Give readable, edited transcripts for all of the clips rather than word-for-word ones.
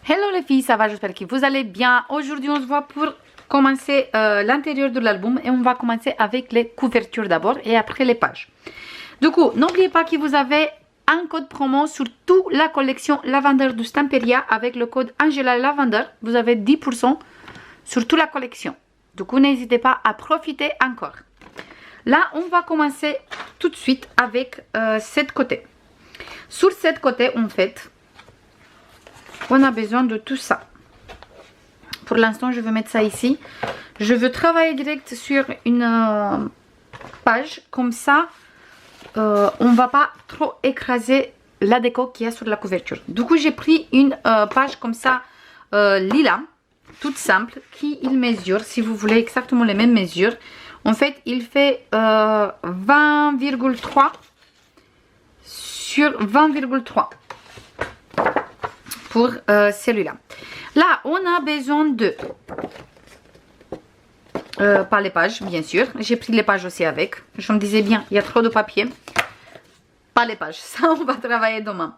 Hello les filles, ça va? J'espère que vous allez bien. Aujourd'hui, on se voit pour commencer l'intérieur de l'album et on va commencer avec les couvertures d'abord et après les pages. Du coup, n'oubliez pas que vous avez un code promo sur toute la collection Lavender de Stamperia avec le code Angela Lavender. Vous avez 10% sur toute la collection. Du coup, n'hésitez pas à profiter encore. Là, on va commencer tout de suite avec cette côté. Sur cette côté, en fait, on a besoin de tout ça. Pour l'instant, je vais mettre ça ici. Je veux travailler direct sur une page. Comme ça, on ne va pas trop écraser la déco qu'il y a sur la couverture. Du coup, j'ai pris une page comme ça, lilas, toute simple, qui il mesure, si vous voulez exactement les mêmes mesures. En fait, il fait 20,3 sur 20,3 pour celui-là. Là, on a besoin de... pas les pages, bien sûr. J'ai pris les pages aussi avec. Je me disais bien, il y a trop de papier. Pas les pages, ça on va travailler demain.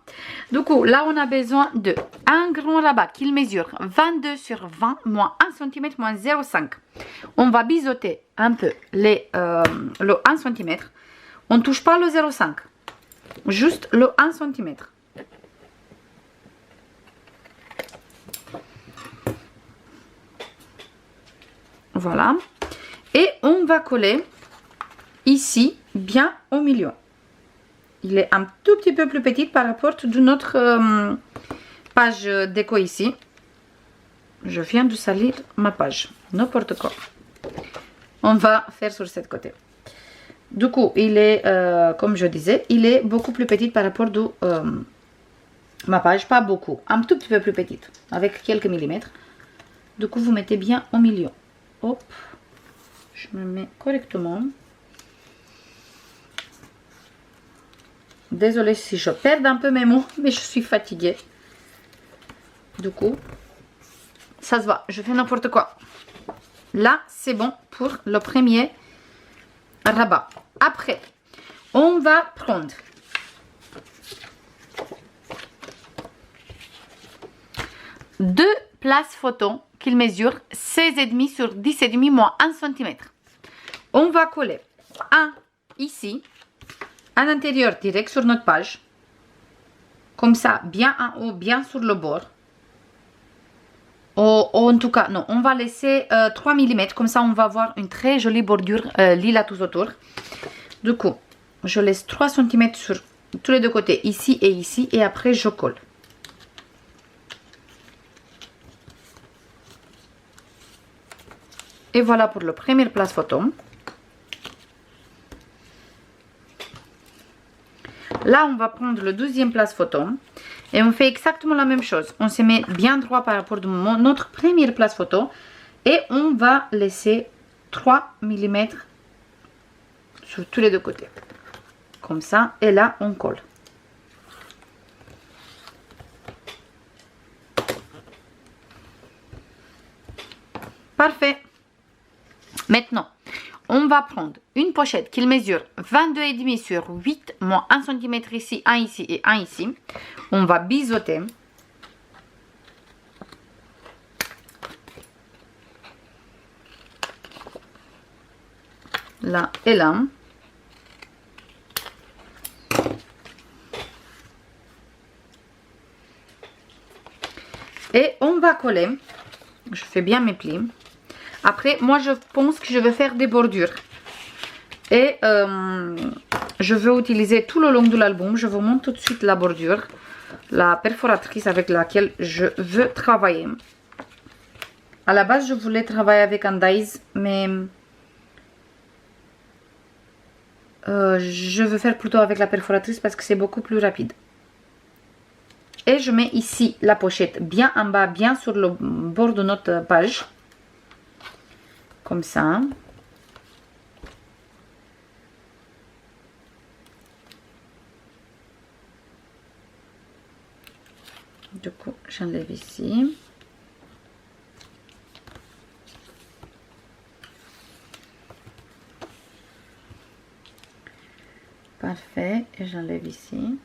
Du coup, là on a besoin de un grand rabat qui mesure 22 sur 20 moins 1 cm moins 0,5. On va biseauter un peu le 1 cm. On ne touche pas le 0,5. Juste le 1 cm. Voilà. Et on va coller ici, bien au milieu. Il est un tout petit peu plus petit par rapport à notre page déco ici. Je viens de salir ma page. N'importe quoi. On va faire sur cette côté. Du coup, il est, comme je disais, il est beaucoup plus petit par rapport à ma page. Pas beaucoup. Un tout petit peu plus petite. Avec quelques millimètres. Du coup, vous mettez bien au milieu. Hop. Je me mets correctement. Désolée si je perds un peu mes mots, mais je suis fatiguée. Du coup, ça se voit, je fais n'importe quoi. Là, c'est bon pour le premier rabat. Après, on va prendre deux places photo qu'il mesure 16,5 sur 10,5 moins 1 cm. On va coller un ici. À l'intérieur direct sur notre page, comme ça, bien en haut, bien sur le bord. En tout cas, non, on va laisser 3 mm, comme ça on va avoir une très jolie bordure lilas tout autour. Du coup, je laisse 3 cm sur tous les deux côtés, ici, et après je colle. Et voilà pour le premier place photo. Là, on va prendre le deuxième place photo et on fait exactement la même chose. On se met bien droit par rapport à notre première place photo et on va laisser 3 mm sur tous les deux côtés. Comme ça, et là, on colle. Parfait. Maintenant, on va prendre une pochette qui mesure 22,5 sur 8 moins 1 cm ici, 1 ici et 1 ici. On va biseauter. Là et là. Et on va coller. Je fais bien mes plis. Après, moi, je pense que je vais faire des bordures. Et je veux utiliser tout le long de l'album. Je vous montre tout de suite la bordure. La perforatrice avec laquelle je veux travailler. À la base, je voulais travailler avec un dies. Mais je veux faire plutôt avec la perforatrice parce que c'est beaucoup plus rapide. Et je mets ici la pochette bien en bas, bien sur le bord de notre page. Comme ça. Du coup, j'enlève ici. Parfait. Et j'enlève ici.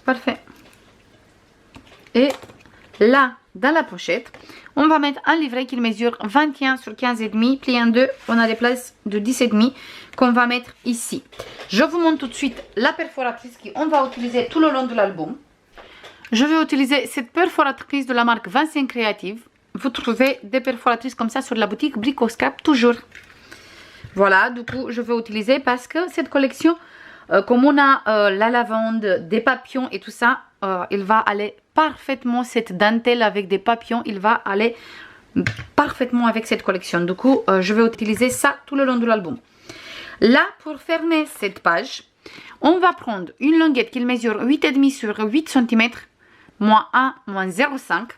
Parfait. Et là, dans la pochette, on va mettre un livret qui mesure 21 sur 15,5, plié en deux. On a des places de 10,5 qu'on va mettre ici. Je vous montre tout de suite la perforatrice qu'on va utiliser tout le long de l'album. Je vais utiliser cette perforatrice de la marque 25 Creative. Vous trouvez des perforatrices comme ça sur la boutique Brico Scrap toujours. Voilà, du coup, je vais utiliser parce que cette collection, comme on a la lavande, des papillons et tout ça, il va aller parfaitement, cette dentelle avec des papillons, il va aller parfaitement avec cette collection. Du coup, je vais utiliser ça tout le long de l'album. Là, pour fermer cette page, on va prendre une languette qui mesure 8,5 sur 8 cm, moins 1, moins 0,5.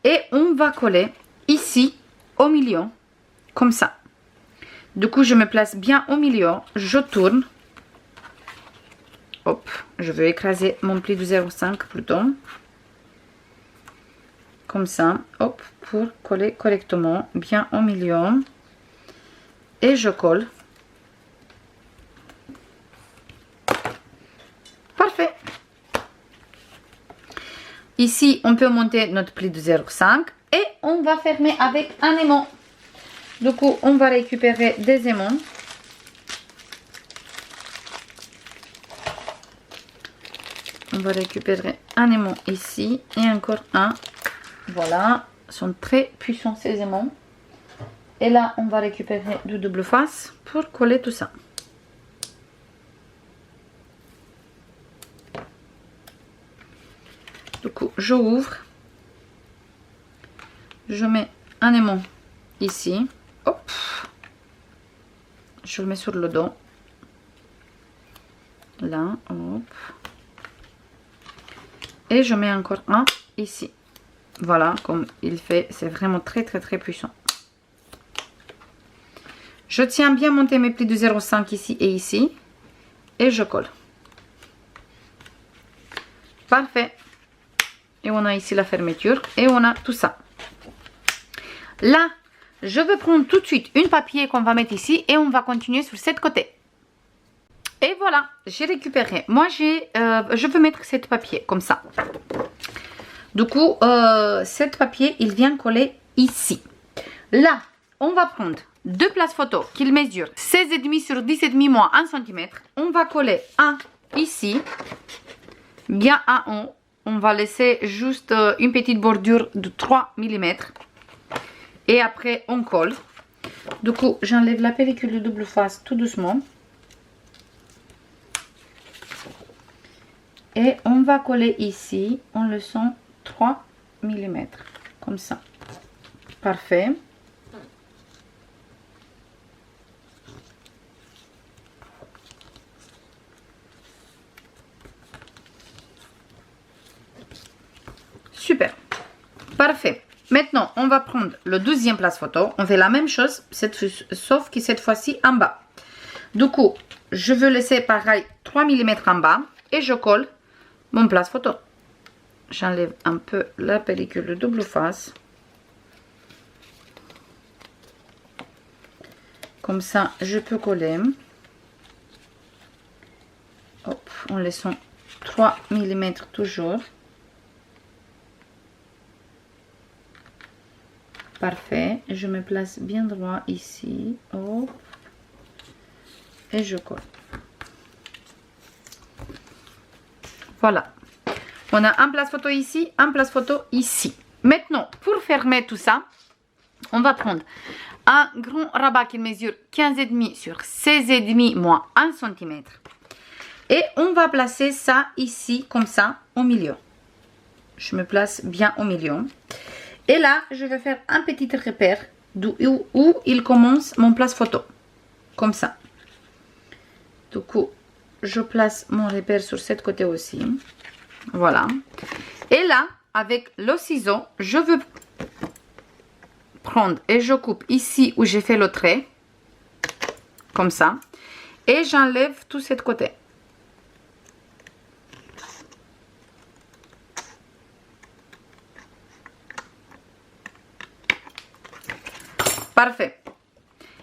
Et on va coller ici, au milieu, comme ça. Du coup, je me place bien au milieu, je tourne. Hop, je vais écraser mon pli de 0,5 plutôt. Comme ça, hop, pour coller correctement, bien au milieu. Et je colle. Parfait. Ici, on peut monter notre pli de 0,5 et on va fermer avec un aimant. Du coup, on va récupérer des aimants. On va récupérer un aimant ici et encore un. Voilà, ils sont très puissants ces aimants. Et là, on va récupérer du double face pour coller tout ça. Du coup, je ouvre. Je mets un aimant ici. Hop. Je le mets sur le dos. Là, hop. Et je mets encore un ici. Voilà, comme il fait, c'est vraiment très puissant. Je tiens bien monter mes plis de 0,5 ici et ici. Et je colle. Parfait. Et on a ici la fermeture. Et on a tout ça. Là, je vais prendre tout de suite une papier qu'on va mettre ici. Et on va continuer sur cette côté. Et voilà, j'ai récupéré. Moi, je veux mettre cette papier comme ça. Du coup, cette papier, il vient coller ici. Là, on va prendre deux places photo qui mesurent 16,5 sur 10,5 moins 1 cm. On va coller un ici, bien en haut. On va laisser juste une petite bordure de 3 mm. Et après, on colle. Du coup, j'enlève la pellicule de double face tout doucement. Et on va coller ici en laissant 3 mm. Comme ça. Parfait. Super. Parfait. Maintenant, on va prendre le deuxième place photo. On fait la même chose, sauf que cette fois-ci en bas. Du coup, je veux laisser pareil 3 mm en bas. Et je colle mon place photo. J'enlève un peu la pellicule de double face. Comme ça, je peux coller. Hop, en laissant 3 mm toujours. Parfait. Je me place bien droit ici. Hop. Et je colle. Voilà. On a un place photo ici, un place photo ici. Maintenant, pour fermer tout ça, on va prendre un grand rabat qui mesure 15,5 sur 16,5 moins 1 cm. Et on va placer ça ici, comme ça, au milieu. Je me place bien au milieu. Et là, je vais faire un petit repère où il commence mon place photo. Comme ça. Du coup, je place mon repère sur cette côté aussi. Voilà. Et là, avec le ciseau, je veux prendre et je coupe ici où j'ai fait le trait. Comme ça. Et j'enlève tout cet côté. Parfait.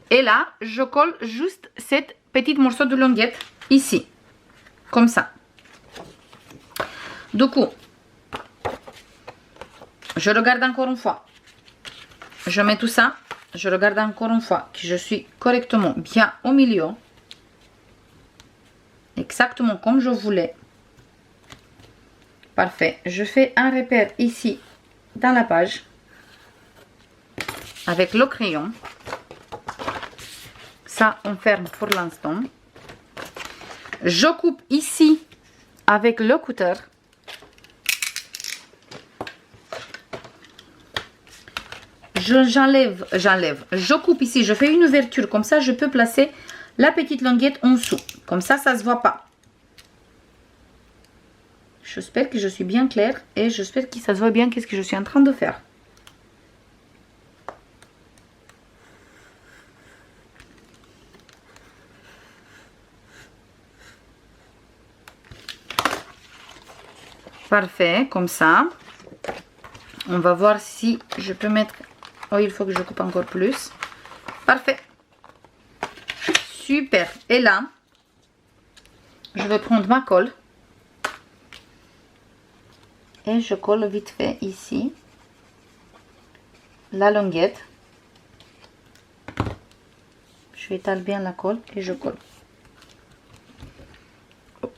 Et là, je colle juste cette petite morceau de languette ici. Comme ça. Du coup, je regarde encore une fois. Je mets tout ça. Je regarde encore une fois que je suis correctement bien au milieu. Exactement comme je voulais. Parfait. Je fais un repère ici dans la page. Avec le crayon. Ça, on ferme pour l'instant. Je coupe ici avec le cutter. J'enlève. Je coupe ici, je fais une ouverture. Comme ça, je peux placer la petite languette en dessous. Comme ça, ça ne se voit pas. J'espère que je suis bien claire et j'espère que ça se voit bien qu'est-ce que je suis en train de faire. Parfait, comme ça. On va voir si je peux mettre... Oh, il faut que je coupe encore plus. Parfait. Super. Et là, je vais prendre ma colle. Et je colle vite fait ici. La languette. Je étale bien la colle et je colle. Hop.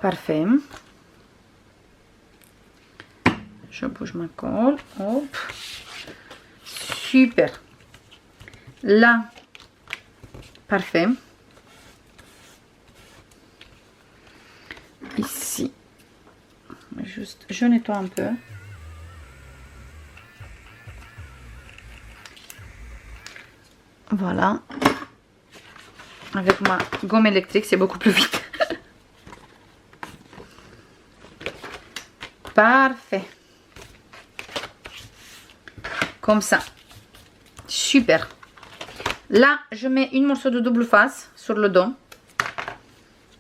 Parfait. Je bouge ma colle. Hop. Super. Là. Parfait. Ici. Juste, je nettoie un peu. Voilà. Avec ma gomme électrique, c'est beaucoup plus vite. Parfait. Comme ça. Super. Là, je mets une morceau de double face sur le dos.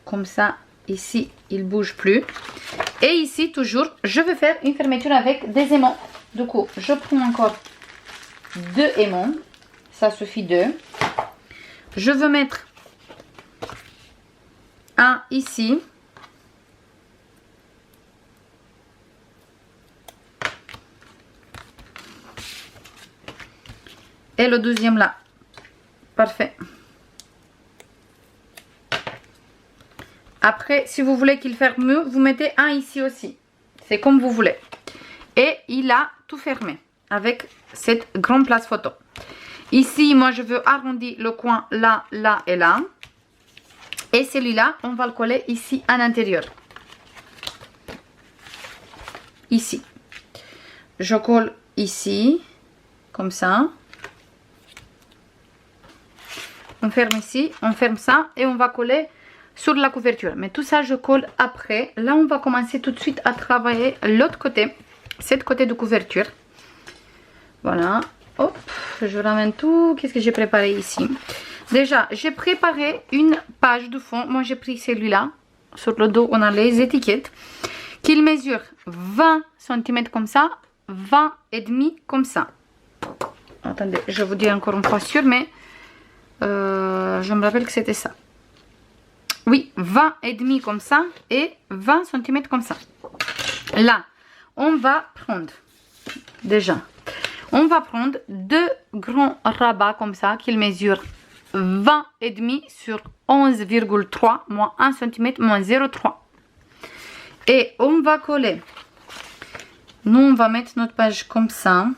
Comme ça, ici, il ne bouge plus. Et ici, toujours, je vais faire une fermeture avec des aimants. Du coup, je prends encore 2 aimants. Ça suffit 2. Je veux mettre un ici. Et le deuxième là. Parfait. Après, si vous voulez qu'il ferme mieux, vous mettez un ici aussi. C'est comme vous voulez. Et il a tout fermé avec cette grande place photo. Ici, moi, je veux arrondir le coin là, là et là. Et celui-là, on va le coller ici à l'intérieur. Ici. Je colle ici, comme ça. On ferme ici, on ferme ça et on va coller sur la couverture. Mais tout ça, je colle après. Là, on va commencer tout de suite à travailler l'autre côté, cette côté de couverture. Voilà. Hop, je ramène tout. Qu'est-ce que j'ai préparé ici? Déjà, j'ai préparé une page de fond. Moi, j'ai pris celui-là. Sur le dos, on a les étiquettes. Qu'il mesure 20 cm comme ça, 20 et demi comme ça. Attendez, je vous dis encore une fois sûr, mais je me rappelle que c'était ça. Oui, 20 et demi comme ça et 20 cm comme ça. Là, on va prendre déjà. On va prendre 2 grands rabats comme ça qu'ils mesurent 20 et demi sur 11,3 moins 1 cm moins 0,3. Et on va coller. Nous, on va mettre notre page comme ça.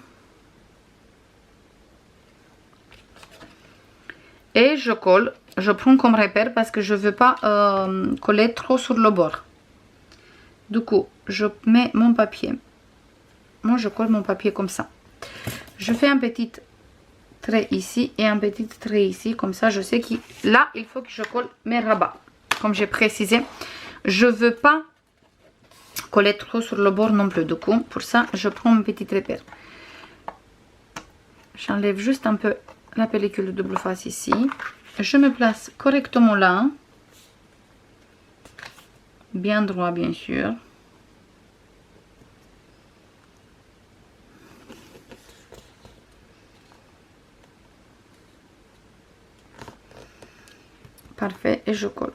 Et je colle. Je prends comme repère parce que je ne veux pas coller trop sur le bord. Du coup, je mets mon papier. Moi, je colle mon papier comme ça. Je fais un petit trait ici et un petit trait ici. Comme ça, je sais que là, il faut que je colle mes rabats. Comme j'ai précisé, je ne veux pas coller trop sur le bord non plus. Du coup, pour ça, je prends un petit repère. J'enlève juste un peu la pellicule de double face ici. Je me place correctement là. Bien droit, bien sûr. Parfait, et je colle.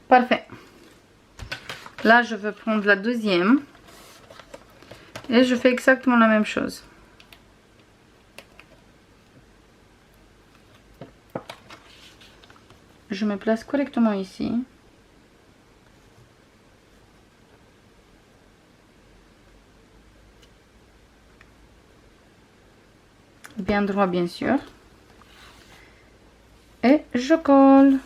Parfait. Là, je vais prendre la deuxième. Et je fais exactement la même chose. Je me place correctement ici. Bien droit, bien sûr. Et je colle.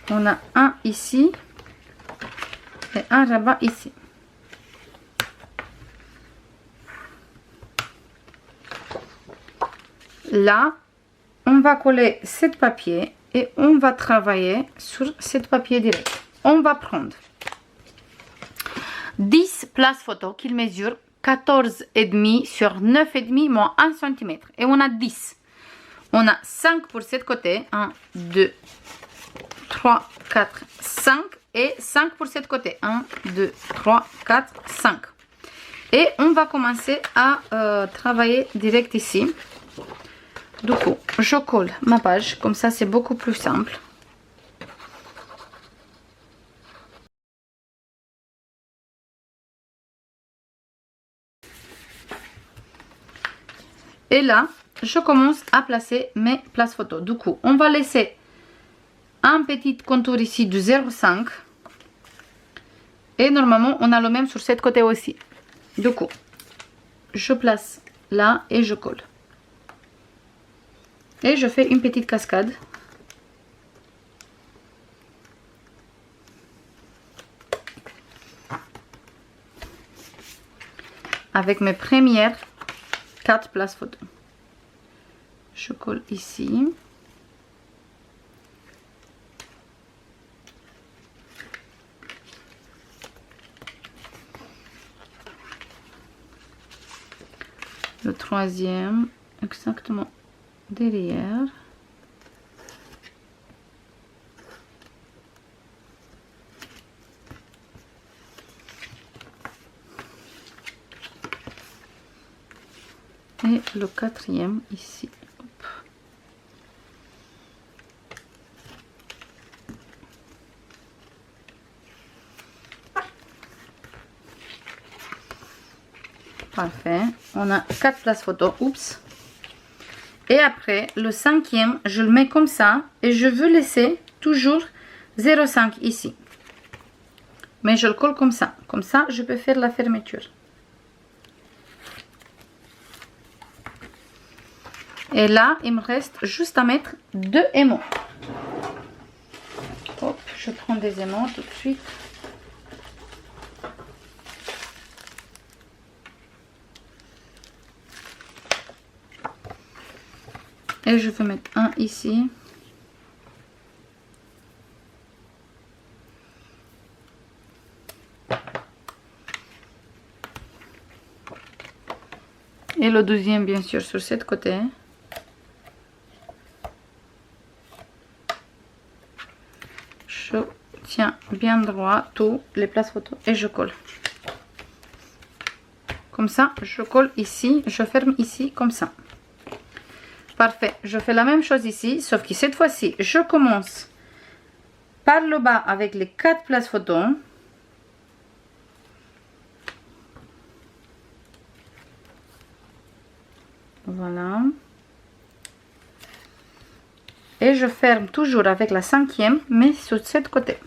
On a un ici et un rabat ici. Là, on va coller 7 papiers et on va travailler sur 7 papiers direct. On va prendre 10 places photo qu'il mesure 14,5 sur 9,5 moins 1 cm. Et on a 10. On a 5 pour cette côté. 1, 2, 3, 4, 5. Et 5 pour cette côté. 1, 2, 3, 4, 5. Et on va commencer à travailler direct ici. Du coup, je colle ma page. Comme ça, c'est beaucoup plus simple. Et là, je commence à placer mes places photos. Du coup, on va laisser un petit contour ici de 0,5. Et normalement, on a le même sur cette côté aussi. Du coup, je place là et je colle. Et je fais une petite cascade. Avec mes premières 4 places photos. Je colle ici. Le troisième, exactement derrière. Et le quatrième ici. Hop. Parfait. On a 4 places photo. Oups. Et après, le cinquième, je le mets comme ça. Et je veux laisser toujours 0,5 ici. Mais je le colle comme ça. Comme ça, je peux faire la fermeture. Et là, il me reste juste à mettre 2 aimants. Hop, je prends des aimants tout de suite. Et je vais mettre un ici. Et le deuxième, bien sûr, sur cette côté. Je tiens bien droit tous les places photos et je colle. Comme ça, je colle ici, je ferme ici comme ça. Parfait, je fais la même chose ici, sauf que cette fois-ci, je commence par le bas avec les 4 places photos. Voilà. Et je ferme toujours avec la cinquième, mais sur cette côté.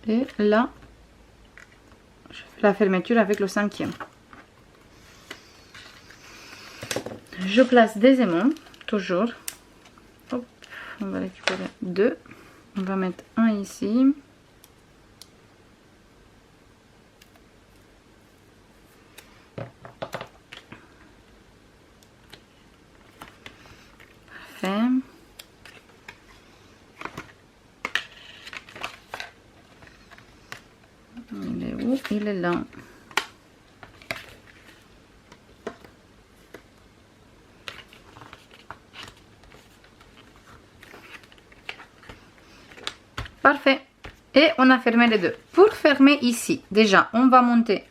Et là, je fais la fermeture avec le 5e. Je place des aimants, toujours. Hop, on va récupérer 2. On va mettre un ici. Parfait. Il est où? Il est là. Parfait. Et on a fermé les deux. Pour fermer ici, déjà, on va monter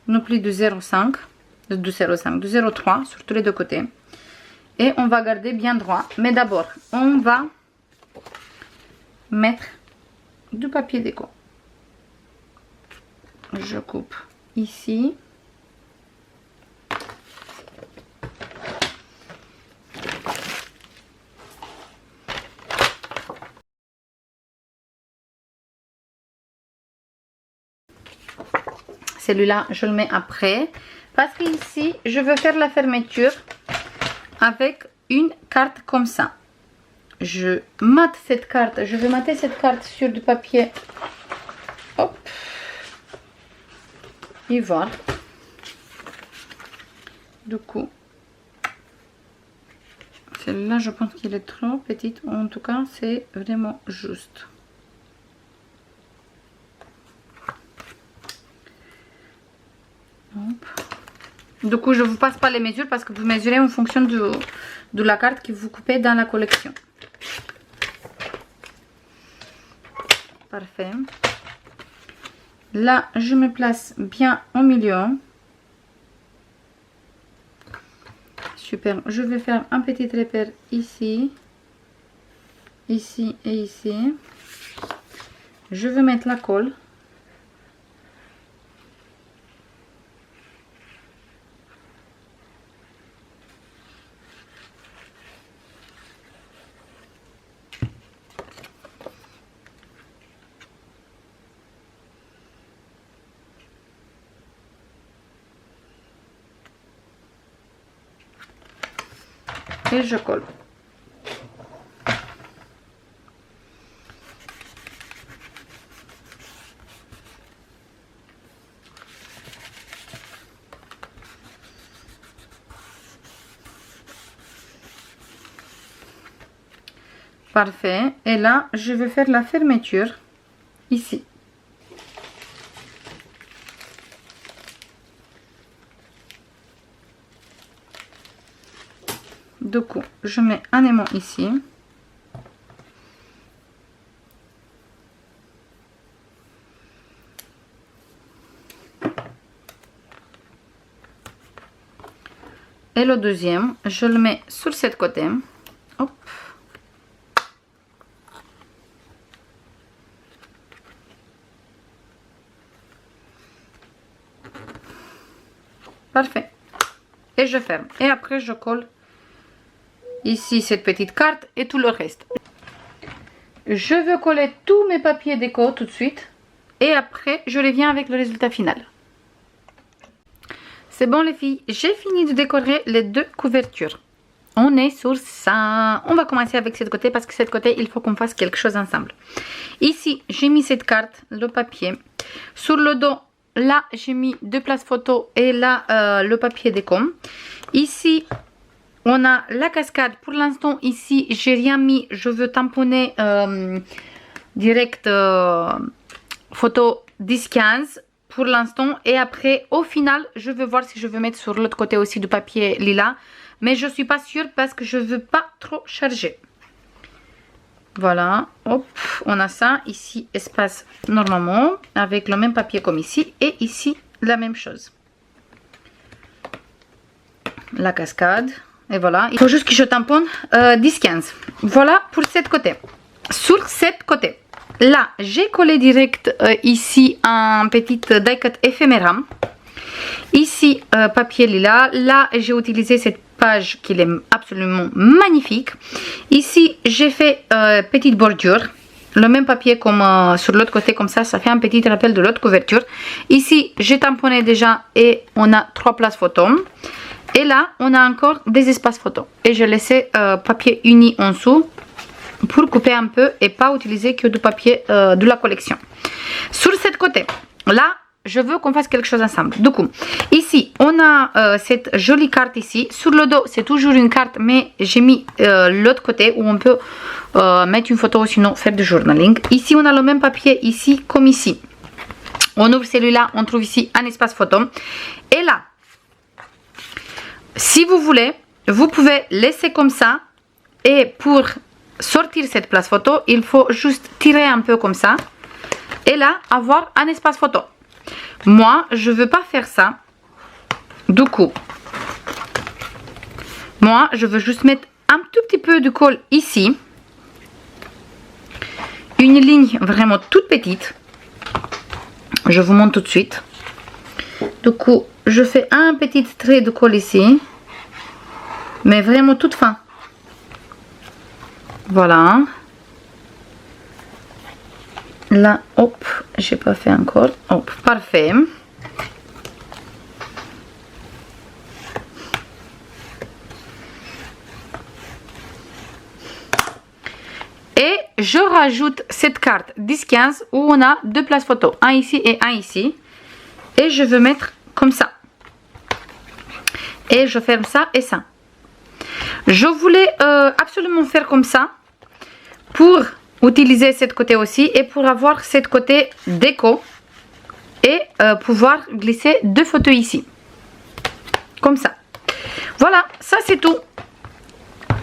nos plis de 0,5, de 0,3 sur tous les deux côtés. Et on va garder bien droit. Mais d'abord, on va mettre du papier déco. Je coupe ici. Celui-là, je le mets après. Parce qu'ici, je veux faire la fermeture avec une carte comme ça. Je mate cette carte. Je vais mater cette carte sur du papier. Hop. Ivoire. Du coup, celle-là, je pense qu'il est trop petite. En tout cas, c'est vraiment juste. Hop. Du coup, je ne vous passe pas les mesures parce que vous mesurez en fonction de la carte que vous coupez dans la collection. Parfait. Là, je me place bien au milieu. Super. Je vais faire un petit repère ici. Ici et ici. Je vais mettre la colle. Et je colle. Parfait. Et là, je vais faire la fermeture ici. Du coup, je mets un aimant ici. Et le deuxième, je le mets sur ce côté. Hop. Parfait. Et je ferme. Et après, je colle ici cette petite carte et tout le reste. Je veux coller tous mes papiers déco tout de suite. Et après, je reviens avec le résultat final. C'est bon les filles, j'ai fini de décorer les deux couvertures. On est sur ça. On va commencer avec cette côté parce que cette côté, il faut qu'on fasse quelque chose ensemble. Ici, j'ai mis cette carte, le papier. Sur le dos, là, j'ai mis deux places photo et là, le papier déco. Ici, on a la cascade. Pour l'instant, ici, j'ai rien mis. Je veux tamponner direct photo 10-15 pour l'instant. Et après, au final, je vais voir si je veux mettre sur l'autre côté aussi du papier lilas. Mais je ne suis pas sûre parce que je ne veux pas trop charger. Voilà, hop, on a ça. Ici, espace normalement, avec le même papier comme ici. Et ici, la même chose. La cascade. Et voilà, il faut juste que je tamponne 10-15. Voilà pour cette côté. Sur cette côté, là, j'ai collé direct ici un petit die cut éphéméra. Ici, papier lilas. Là, j'ai utilisé cette page qui est absolument magnifique. Ici, j'ai fait petite bordure. le même papier comme sur l'autre côté, comme ça fait un petit rappel de l'autre couverture. Ici j'ai tamponné déjà et on a 3 places photo. Et là on a encore des espaces photo et j'ai laissé papier uni en dessous pour couper un peu et pas utiliser que du papier de la collection. Sur cette côté là je veux qu'on fasse quelque chose ensemble. Du coup, ici, on a cette jolie carte ici. Sur le dos, c'est toujours une carte, mais j'ai mis l'autre côté où on peut mettre une photo ou sinon faire du journaling. Ici, on a le même papier ici comme ici. On ouvre celui-là, on trouve ici un espace photo. Et là, si vous voulez, vous pouvez laisser comme ça. Et pour sortir cette place photo, il faut juste tirer un peu comme ça. Et là, avoir un espace photo. Moi, je veux pas faire ça. Du coup, moi, je veux juste mettre un tout petit peu de colle ici. Une ligne vraiment toute petite. Je vous montre tout de suite. Du coup, je fais un petit trait de colle ici. Mais vraiment toute fin. Voilà. Là, hop, j'ai pas fait encore. Hop, parfait. Et je rajoute cette carte 10-15 où on a 2 places photo, un ici et un ici. Et je veux mettre comme ça. Et je ferme ça et ça. Je voulais absolument faire comme ça pour utiliser cette côté aussi et pour avoir cette côté déco et pouvoir glisser 2 photos ici comme ça. Voilà, ça c'est tout.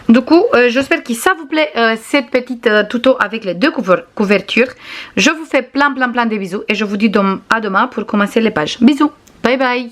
Du coup j'espère que ça vous plaît cette petite tuto avec les 2 couvertures. Je vous fais plein de bisous et je vous dis à demain pour commencer les pages. Bisous, bye bye.